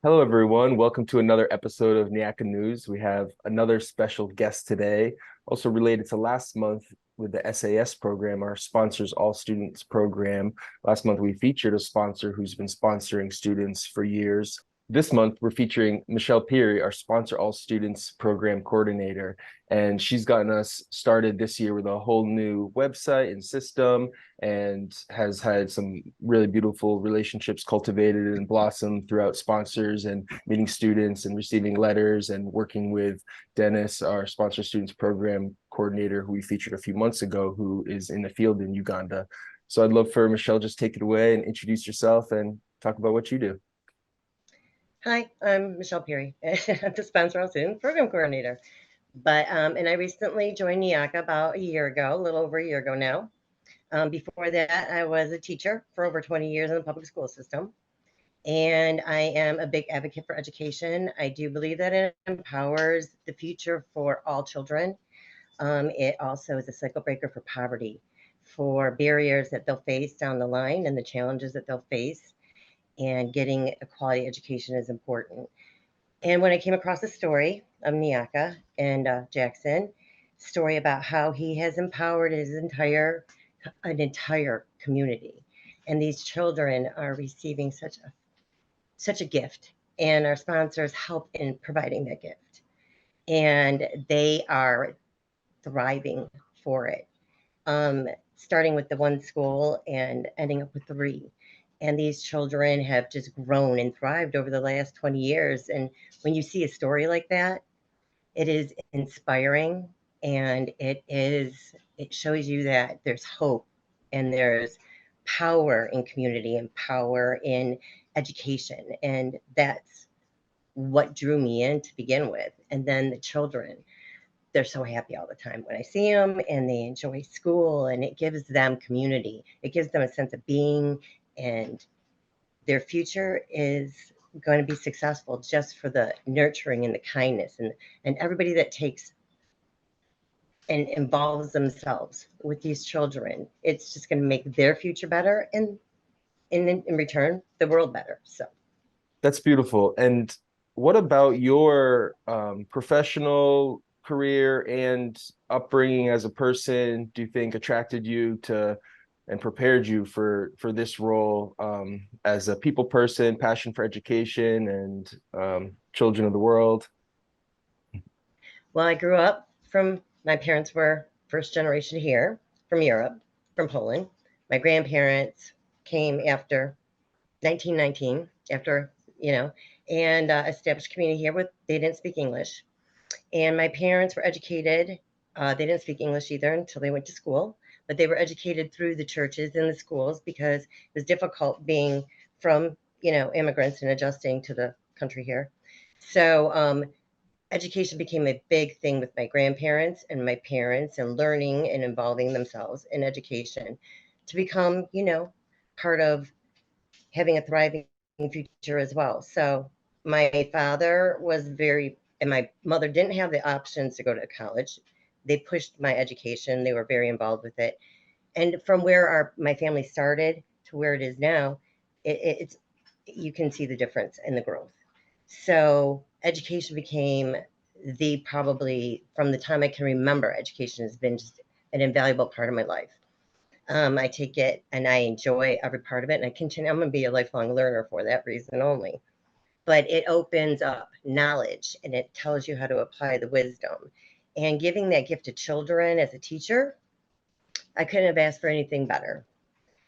Hello, everyone. Welcome to another episode of Nyaka News. We have another special guest today, also related to last month with the SAS program, our Sponsors All Students program. Last month, we featured a sponsor who's been sponsoring students for years. This month, we're featuring Michelle Pirie, our Sponsor All Students program coordinator. And she's gotten us started this year with a whole new website and system and has had some really beautiful relationships cultivated and blossomed throughout sponsors and meeting students and receiving letters and working with Dennis, our sponsor students program coordinator, who we featured a few months ago, who is in the field in Uganda. So I'd love for Michelle just take it away and introduce yourself and talk about what you do. Hi, I'm Michelle Pirie. I'm the Sponsor Student Program Coordinator. And I recently joined Nyaka about a year ago, a little over a year ago now. Before that, I was a teacher for over 20 years in the public school system. And I am a big advocate for education. I do believe that it empowers the future for all children. It also is a cycle breaker for poverty, for barriers that they'll face down the line and the challenges that they'll face. And getting a quality education is important. And when I came across the story of Nyaka and Jackson, story about how he has empowered an entire community, and these children are receiving such a gift, and our sponsors help in providing that gift, and they are thriving for it. Starting with the one school and ending up with three. And these children have just grown and thrived over the last 20 years. And when you see a story like that, it is inspiring and it shows you that there's hope and there's power in community and power in education. And that's what drew me in to begin with. And then the children, they're so happy all the time when I see them, and they enjoy school, and it gives them community. It gives them a sense of being, and their future is going to be successful just for the nurturing and the kindness and everybody that takes and involves themselves with these children. It's just going to make their future better, and in return, the world better. So. That's beautiful. And what about your professional career and upbringing as a person do you think attracted you to and prepared you for this role as a people person, passion for education and children of the world? Well, I grew up from my parents were first generation here from Europe, from Poland. My grandparents came after 1919, after, you know, and established community here with, they didn't speak English. And my parents were educated. They didn't speak English either until they went to school, but they were educated through the churches and the schools because it was difficult being from, immigrants and adjusting to the country here. So education became a big thing with my grandparents and my parents, and learning and involving themselves in education to become, part of having a thriving future as well. So my father was and my mother didn't have the options to go to college. They pushed my education. They were very involved with it. And from where my family started to where it is now, it's you can see the difference in the growth. So education became the probably from the time I can remember, education has been just an invaluable part of my life. I take it and I enjoy every part of it, and I continue. I'm going to be a lifelong learner for that reason only. But it opens up knowledge and it tells you how to apply the wisdom. And giving that gift to children as a teacher, I couldn't have asked for anything better.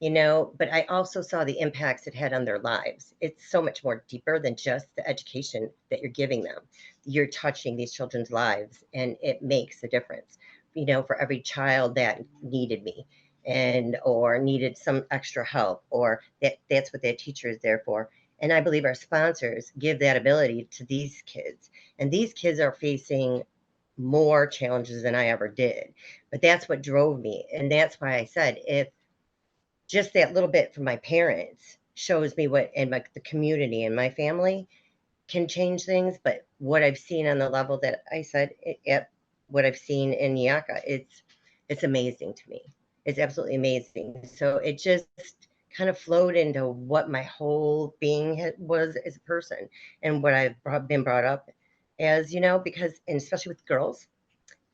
But I also saw the impacts it had on their lives. It's so much more deeper than just the education that you're giving them. You're touching these children's lives, and it makes a difference, for every child that needed me and or needed some extra help, or that's what that teacher is there for. And I believe our sponsors give that ability to these kids. And these kids are facing more challenges than I ever did. But that's what drove me. And that's why I said, if just that little bit from my parents shows me what, and the community and my family can change things. But what I've seen on the level that I said, at what I've seen in Nyaka, it's amazing to me. It's absolutely amazing. So it just kind of flowed into what my whole being was as a person and what been brought up as, because, and especially with girls,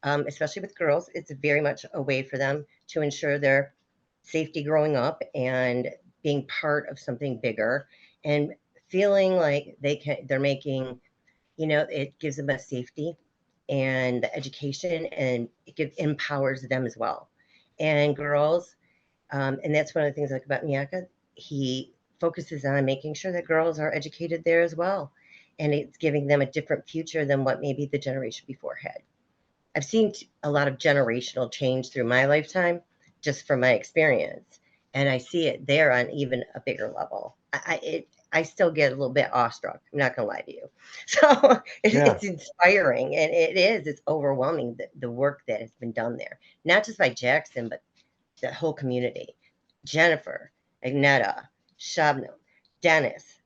it's very much a way for them to ensure their safety growing up and being part of something bigger and feeling like they're making, it gives them a safety and the education, and empowers them as well. And girls, and that's one of the things I like about Nyaka. He focuses on making sure that girls are educated there as well. And it's giving them a different future than what maybe the generation before had. I've seen a lot of generational change through my lifetime, just from my experience, and I see it there on even a bigger level. I still get a little bit awestruck. I'm not gonna lie to you. So Yeah. it's inspiring, and it's overwhelming, the work that has been done there, not just by Jackson, but the whole community. Jennifer, Agneta, Shabnam, Dennis,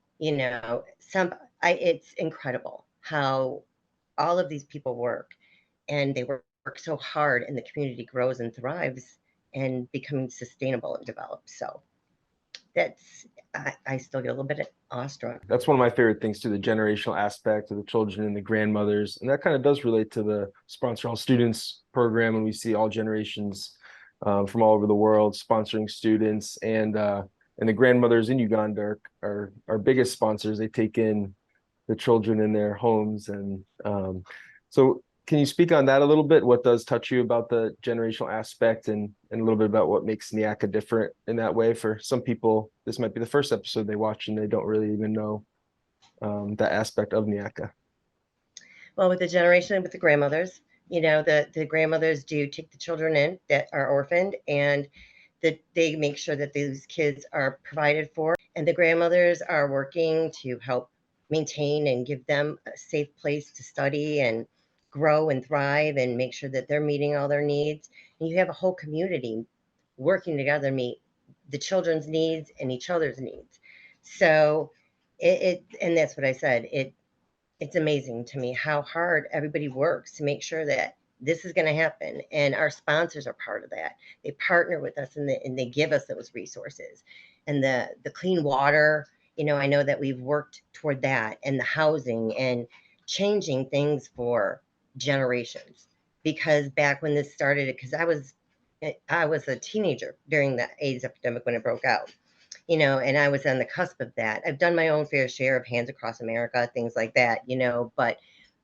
it's incredible how all of these people work, and they work so hard, and the community grows and thrives and becoming sustainable and developed. So that's, I still get a little bit awestruck. That's one of my favorite things too, the generational aspect of the children and the grandmothers. And that kind of does relate to the Sponsor All Students program. And we see all generations from all over the world sponsoring students. And the grandmothers in Uganda are our biggest sponsors. They take in the children in their homes. And so can you speak on that a little bit? What does touch you about the generational aspect, and a little bit about what makes Nyaka different in that way? For some people, this might be the first episode they watch and they don't really even know that aspect of Nyaka. Well, with the generation with the grandmothers, the grandmothers do take the children in that are orphaned, and that they make sure that these kids are provided for, and the grandmothers are working to help maintain and give them a safe place to study and grow and thrive and make sure that they're meeting all their needs. And you have a whole community working together to meet the children's needs and each other's needs. So and that's what I said. It's amazing to me how hard everybody works to make sure that this is going to happen, and our sponsors are part of that. They partner with us, and they give us those resources, and the clean water. I know that we've worked toward that, and the housing, and changing things for generations. Because back when this started, because I was a teenager during the AIDS epidemic when it broke out, and I was on the cusp of that. I've done my own fair share of Hands Across America, things like that, but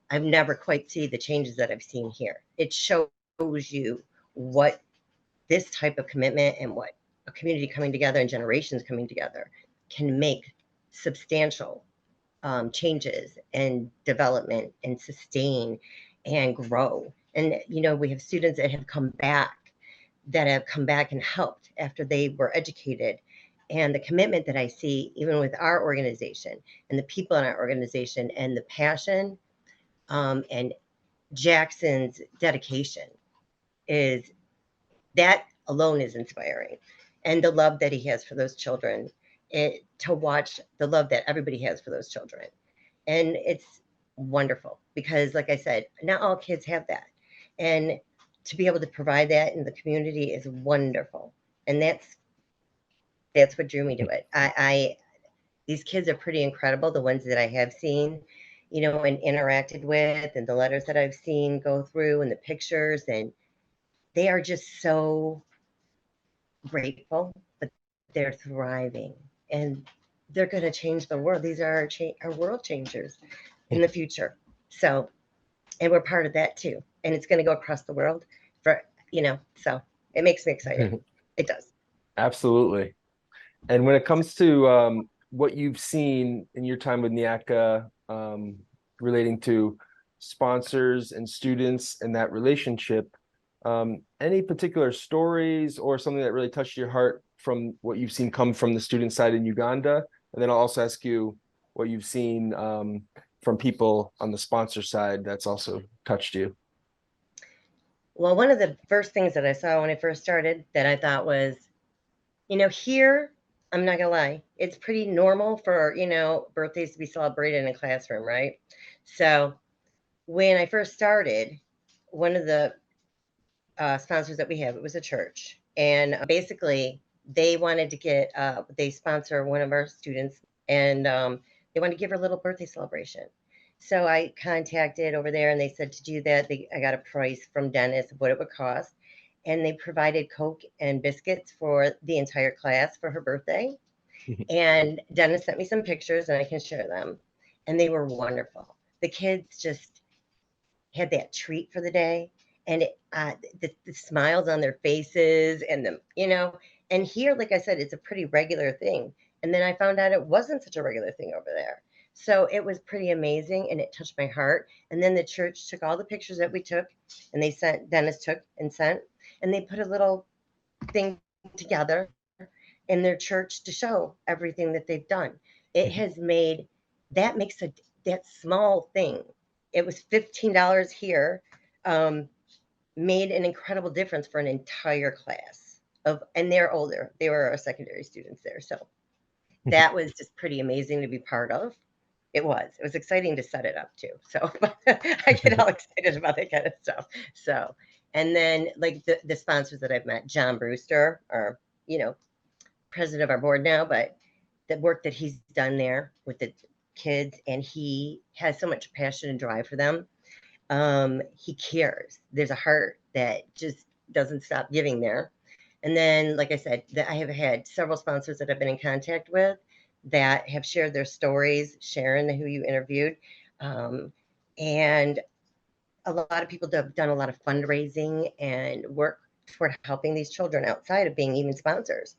I've never quite seen the changes that I've seen here. It shows you what this type of commitment and what a community coming together and generations coming together can make substantial changes and development and sustain and grow. And, we have students that have come back and helped after they were educated. And the commitment that I see, even with our organization and the people in our organization, and the passion, and Jackson's dedication, is that alone is inspiring. And the love that he has for those children, to watch the love that everybody has for those children. And it's wonderful because, like I said, not all kids have that. And to be able to provide that in the community is wonderful. And that's what drew me to it. These kids are pretty incredible, the ones that I have seen, and interacted with, and the letters that I've seen go through, and the pictures, and they are just so grateful, but they're thriving, and they're going to change the world. These are our world changers in the future. So, and we're part of that too. And it's going to go across the world so it makes me excited. It does. Absolutely. And when it comes to what you've seen in your time with Nyaka, relating to sponsors and students and that relationship, any particular stories or something that really touched your heart from what you've seen come from the student side in Uganda? And then I'll also ask you what you've seen from people on the sponsor side that's also touched you. Well, one of the first things that I saw when I first started that I thought was, here, I'm not gonna lie, it's pretty normal for, birthdays to be celebrated in a classroom, right? So when I first started, one of the sponsors that we have, it was a church. And basically, they wanted to get, they sponsor one of our students, and they wanted to give her a little birthday celebration. So I contacted over there, and they said to do that, I got a price from Dennis of what it would cost. And they provided Coke and biscuits for the entire class for her birthday. And Dennis sent me some pictures, and I can share them. And they were wonderful. The kids just had that treat for the day, and the smiles on their faces, and and here, like I said, it's a pretty regular thing. And then I found out it wasn't such a regular thing over there. So it was pretty amazing, and it touched my heart. And then the church took all the pictures that we took, and Dennis took and sent, and they put a little thing together in their church to show everything that they've done. It has made that makes that small thing. It was $15 here, um, made an incredible difference for an entire class of, and they're older. They were our secondary students there, so that was just pretty amazing to be part of. It was. It was exciting to set it up too. So I get all excited about that kind of stuff. So, and then like the sponsors that I've met, John Brewster, are president of our board now, but the work that he's done there with the kids, and he has so much passion and drive for them. He cares. There's a heart that just doesn't stop giving there. And then, like I said, I have had several sponsors that I've been in contact with that have shared their stories. Sharon, who you interviewed, and a lot of people have done a lot of fundraising and work toward helping these children outside of being even sponsors.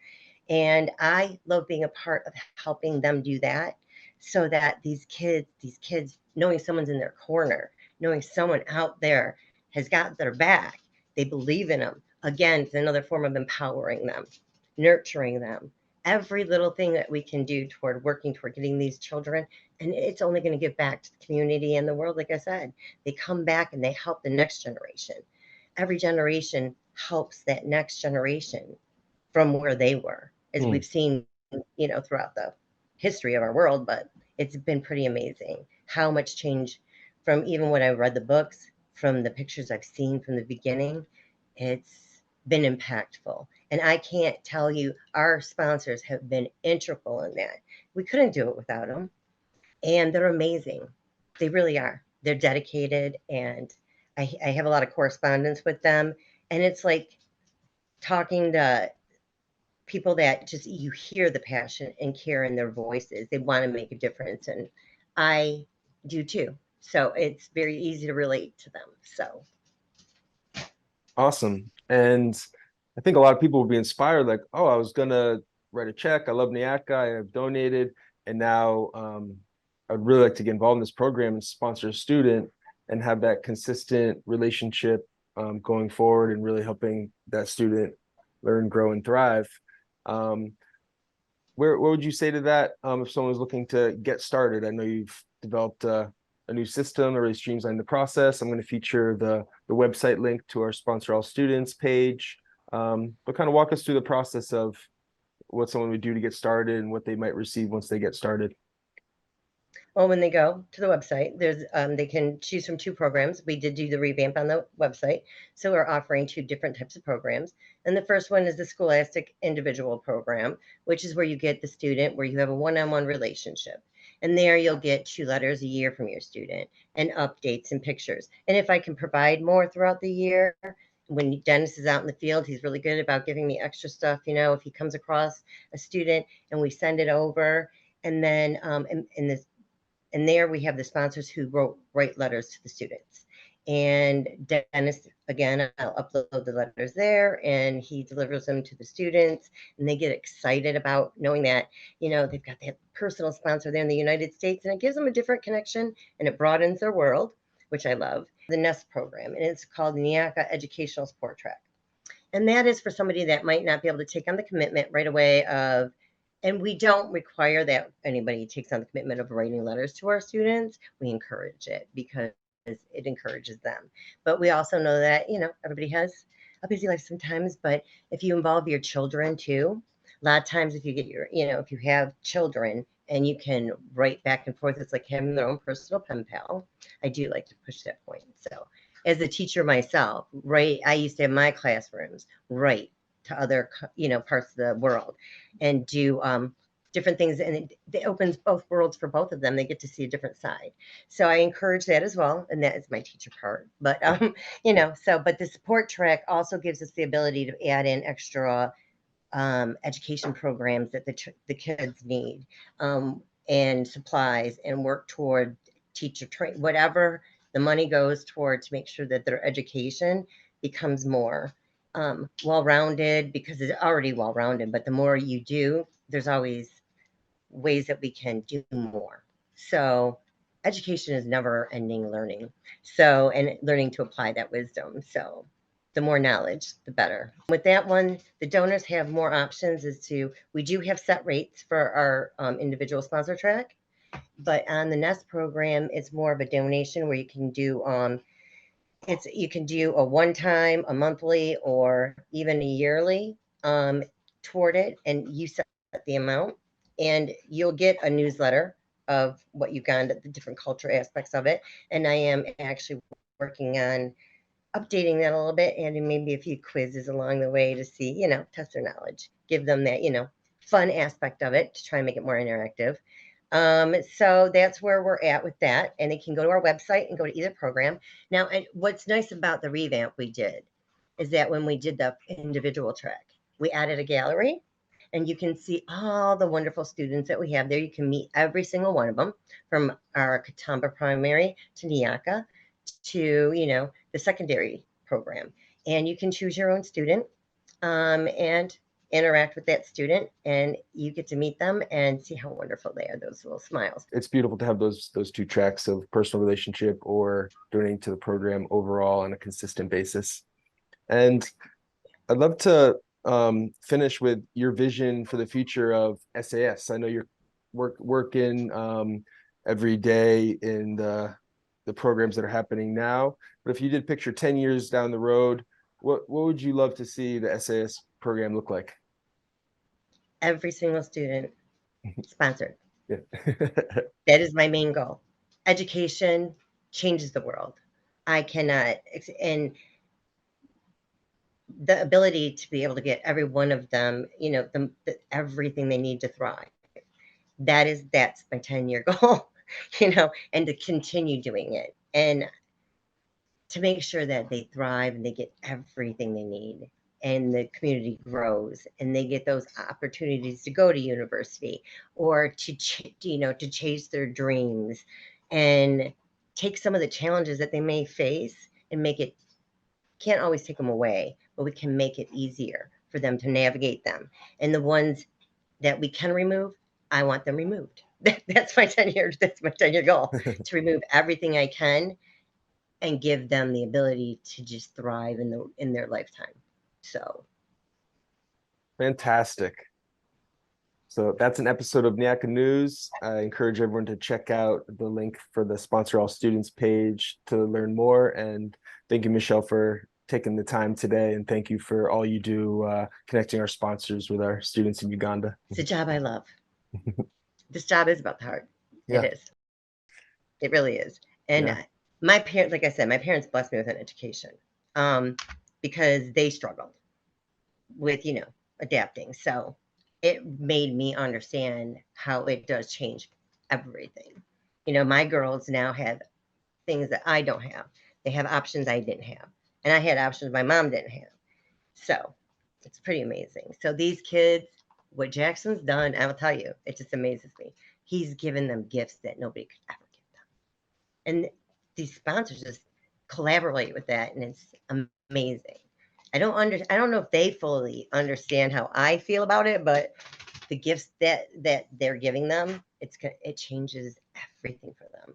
And I love being a part of helping them do that, so that these kids, knowing someone's in their corner, knowing someone out there has got their back, they believe in them. Again, it's another form of empowering them, nurturing them. Every little thing that we can do toward working toward getting these children, and it's only going to give back to the community and the world. Like I said, they come back and they help the next generation. Every generation helps that next generation from where they were, as we've seen, throughout the history of our world. But it's been pretty amazing how much change, from even when I read the books, from the pictures I've seen from the beginning. It's been impactful. And I can't tell you, our sponsors have been integral in that. We couldn't do it without them. And they're amazing. They really are. They're dedicated. And I have a lot of correspondence with them. And it's like talking to people that just, you hear the passion and care in their voices. They want to make a difference, and I do too. So it's very easy to relate to them. So Awesome. And I think a lot of people will be inspired, like, oh, I was gonna write a check. I love Nyaka. I have donated, and now I'd really like to get involved in this program and sponsor a student and have that consistent relationship going forward, and really helping that student learn, grow, and thrive. What would you say to that if someone was looking to get started? I know you've developed a new system that really streamlined the process. I'm going to feature the website link to our Sponsor All Students page. But kind of walk us through the process of what someone would do to get started and what they might receive once they get started. well, when they go to the website, there's they can choose from two programs. We did do the revamp on the website, so we're offering two different types of programs. And the first one is the Scholastic Individual Program, which is where you get the student, where you have a one-on-one relationship. And there you'll get 2 letters a year from your student, and updates and pictures. And if I can provide more throughout the year, when Dennis is out in the field, he's really good about giving me extra stuff. If he comes across a student, and we send it over. And then in this, and there we have the sponsors who write letters to the students. And Dennis, again, I'll upload the letters there, and he delivers them to the students, and they get excited about knowing that, they've got that personal sponsor there in the United States, and it gives them a different connection, and it broadens their world, which I love. The NEST program, and it's called Nyaka Educational Support Track. And that is for somebody that might not be able to take on the commitment right away of, and we don't require that anybody takes on the commitment of writing letters to our students. We encourage it because it encourages them. But we also know that, everybody has a busy life sometimes, but if you involve your children too, a lot of times if you get if you have children and you can write back and forth, it's like having their own personal pen pal. I do like to push that point. So as a teacher myself, I used to have my classrooms, to other, parts of the world and do different things. And it opens both worlds for both of them. They get to see a different side. So I encourage that as well. And that is my teacher part. But, but the support track also gives us the ability to add in extra education programs that the kids need, and supplies, and work toward teacher train, whatever the money goes toward, to make sure that their education becomes more well-rounded, because it's already well-rounded. But the more you do, there's always ways that we can do more. So education is never ending learning. So, and learning to apply that wisdom. So the more knowledge, the better. With that one, the donors have more options we do have set rates for our individual sponsor track, but on the Nest program, it's more of a donation where you can do, you can do a one-time, a monthly, or even a yearly toward it, and you set the amount, and you'll get a newsletter of what you've gone, the different culture aspects of it. And I am actually working on updating that a little bit, and maybe a few quizzes along the way to see, test their knowledge, give them that, fun aspect of it to try and make it more interactive. So that's where we're at with that. And they can go to our website and go to either program. Now, and what's nice about the revamp we did is that when we did the individual track, we added a gallery, and you can see all the wonderful students that we have there. You can meet every single one of them, from our Katamba primary to Nyaka to, the secondary program. And you can choose your own student, and interact with that student, and you get to meet them and see how wonderful they are, those little smiles. It's beautiful to have those two tracks of personal relationship or donating to the program overall on a consistent basis. And I'd love to finish with your vision for the future of SAS. I know you're working every day in the programs that are happening now, but if you did picture 10 years down the road, what would you love to see the SAS program look like? Every single student sponsored. Yeah. That is my main goal. Education changes the world. I cannot, and the ability to be able to get every one of them, everything they need to thrive. That's my 10-year goal, and to continue doing it, and to make sure that they thrive and they get everything they need, and the community grows, and they get those opportunities to go to university, or to chase their dreams, and take some of the challenges that they may face, and can't always take them away, but we can make it easier for them to navigate them. And the ones that we can remove, I want them removed. That's my 10-year goal, to remove everything I can and give them the ability to just thrive in their lifetime. So Fantastic. So that's an episode of Nyaka News. I encourage everyone to check out the link for the Sponsor All Students page to learn more. And thank you, Michelle, for taking the time today. And thank you for all you do connecting our sponsors with our students in Uganda. It's a job I love. This job is about the heart. Yeah. It is. It really is. And my parents, like I said, my parents blessed me with an education because they struggled with, adapting. So it made me understand how it does change everything. My girls now have things that I don't have. They have options I didn't have. And I had options my mom didn't have. So it's pretty amazing. So these kids, what Jackson's done, I'll tell you, it just amazes me. He's given them gifts that nobody could ever give them. And these sponsors just collaborate with that, and it's amazing. I don't know if they fully understand how I feel about it, but the gifts that they're giving them, it changes everything for them.